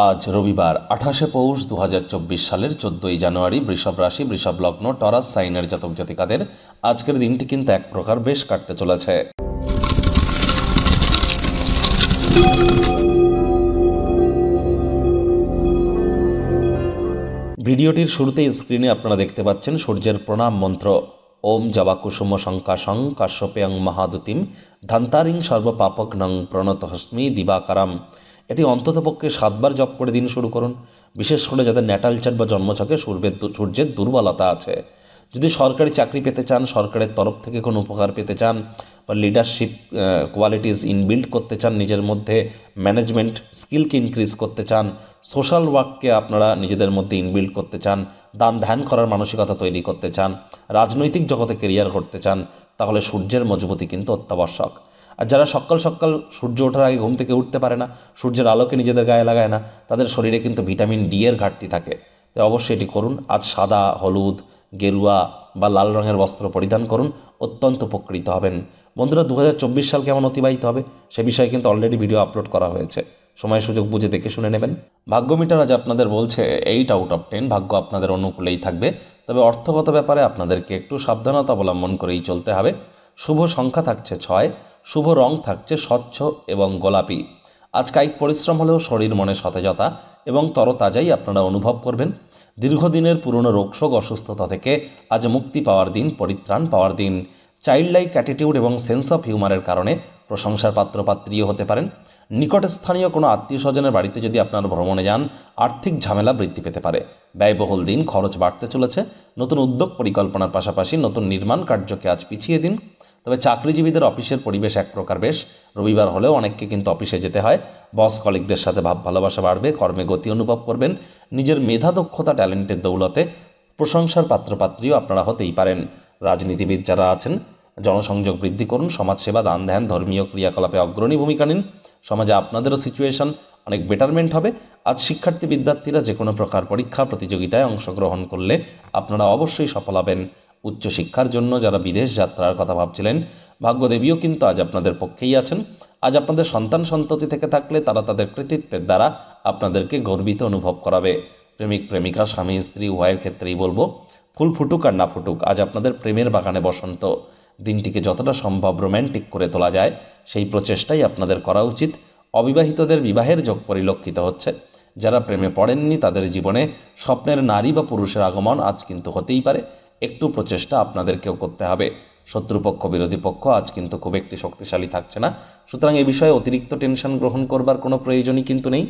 আজ রবিবার 28শে পৌষ 2024 সালের 14ই জানুয়ারি। বৃষভ রাশি, বৃষভ লগ্ন, টরাস সাইনের জাতক জাতিকাদের আজকের দিনটি কিন্তু এক প্রকার বেশ কাটতে চলেছে। ভিডিওটির শুরুতেই স্ক্রিনে আপনারা দেখতে পাচ্ছেন সূর্যের প্রণাম মন্ত্র। ওম জবাকুসুম শঙ্কাশং কাশ্যপেয়ং মহাদুতিম ধান্তারিং সর্বপাপগ্নং প্রণতহস্মি দিবাকারাম। এটি অন্ততপক্ষে 7 বার জপ করে দিন শুরু করুন। বিশেষ করে যাদের ন্যাটাল চার্ট বা জন্মছকে সূর্যের দুর্বলতা আছে, যদি সরকারি চাকরি পেতে চান, সরকারের তরফ থেকে কোনো উপকার পেতে চান, বা লিডারশিপ কোয়ালিটিস ইনবিল্ড করতে চান, নিজের মধ্যে ম্যানেজমেন্ট স্কিলকে ইনক্রিজ করতে চান, সোশ্যাল ওয়ার্ককে আপনারা নিজেদের মধ্যে ইনবিল্ড করতে চান, দান ধ্যান করার মানসিকতা তৈরি করতে চান, রাজনৈতিক জগতে কেরিয়ার করতে চান, তাহলে সূর্যের মজবুতি কিন্তু অত্যাবশ্যক। আর যারা সকাল সকাল সূর্য ওঠার আগে ঘুম থেকে উঠতে পারে না, সূর্যের আলোকে নিজেদের গায়ে লাগায় না, তাদের শরীরে কিন্তু ভিটামিন ডি এর ঘাটতি থাকে। তাই অবশ্যই এটি করুন। আজ সাদা, হলুদ, গেরুয়া বা লাল রঙের বস্ত্র পরিধান করুন, অত্যন্ত উপকৃত হবেন। বন্ধুরা, 2024 সাল কেমন অতিবাহিত হবে সে বিষয়ে কিন্তু অলরেডি ভিডিও আপলোড করা হয়েছে, সময় সুযোগ বুঝে দেখে শুনে নেবেন। ভাগ্য মিটার আজ আপনাদের বলছে 8 আউট অফ 10, ভাগ্য আপনাদের অনুকূলেই থাকবে। তবে অর্থগত ব্যাপারে আপনাদেরকে একটু সাবধানতা অবলম্বন করেই চলতে হবে। শুভ সংখ্যা থাকছে 6, শুভ রং থাকছে স্বচ্ছ এবং গোলাপি। আজ কায়িক পরিশ্রম হলেও শরীর মনে সতেজতা এবং তরতাজাই আপনারা অনুভব করবেন। দীর্ঘদিনের পুরনো রোগশোক অসুস্থতা থেকে আজ মুক্তি পাওয়ার দিন, পরিত্রাণ পাওয়ার দিন। চাইল্ড লাইক অ্যাটিটিউড এবং সেন্স অফ হিউমারের কারণে প্রশংসার পাত্রপাত্রীও হতে পারেন। নিকটস্থানীয় কোনো আত্মীয় স্বজনের বাড়িতে যদি আপনারা ভ্রমণে যান, আর্থিক ঝামেলা বৃদ্ধি পেতে পারে। ব্যয়বহুল দিন, খরচ বাড়তে চলেছে। নতুন উদ্যোগ পরিকল্পনার পাশাপাশি নতুন নির্মাণ কার্যকে আজ পিছিয়ে দিন। তবে চাকরিজীবীদের অফিসের পরিবেশ এক প্রকার বেশ। রবিবার হলেও অনেককে কিন্তু অফিসে যেতে হয়। বস কলিগদের সাথে ভাব ভালোবাসা বাড়বে, কর্মে গতি অনুভব করবেন। নিজের মেধা, দক্ষতা, ট্যালেন্টের দৌলতে প্রশংসার পাত্রপাত্রীও আপনারা হতেই পারেন। রাজনীতিবিদ যারা আছেন, জনসংযোগ বৃদ্ধি করুন। সমাজসেবা, দান ধ্যান, ধর্মীয় ক্রিয়াকলাপে অগ্রণী ভূমিকা নিন। সমাজে আপনাদেরও সিচুয়েশন অনেক বেটারমেন্ট হবে। আজ শিক্ষার্থী বিদ্যার্থীরা যে কোনো প্রকার পরীক্ষা প্রতিযোগিতায় অংশগ্রহণ করলে আপনারা অবশ্যই সফল হবেন। উচ্চশিক্ষার জন্য যারা বিদেশ যাত্রার কথা ভাবছিলেন, ভাগ্যদেবীও কিন্তু আজ আপনাদের পক্ষেই আছেন। আজ আপনাদের সন্তান সন্ততি থেকে থাকলে তারা তাদের কৃতিত্বের দ্বারা আপনাদেরকে গর্বিত অনুভব করাবে। প্রেমিক প্রেমিকা, স্বামী স্ত্রী উভয়ের ক্ষেত্রেই বলবো, ফুল ফুটুক আর না ফুটুক, আজ আপনাদের প্রেমের বাগানে বসন্ত। দিনটিকে যতটা সম্ভব রোম্যান্টিক করে তোলা যায় সেই প্রচেষ্টাই আপনাদের করা উচিত। অবিবাহিতদের বিবাহের যোগ পরিলক্ষিত হচ্ছে। যারা প্রেমে পড়েননি তাদের জীবনে স্বপ্নের নারী বা পুরুষের আগমন আজ কিন্তু হতেই পারে। একটু প্রচেষ্টা আপনাদেরকেও করতে হবে। শত্রুপক্ষ, বিরোধী পক্ষ আজ কিন্তু খুব একটি শক্তিশালী থাকছে না। সুতরাং এ বিষয়ে অতিরিক্ত টেনশন গ্রহণ করবার কোনো প্রয়োজনই কিন্তু নেই।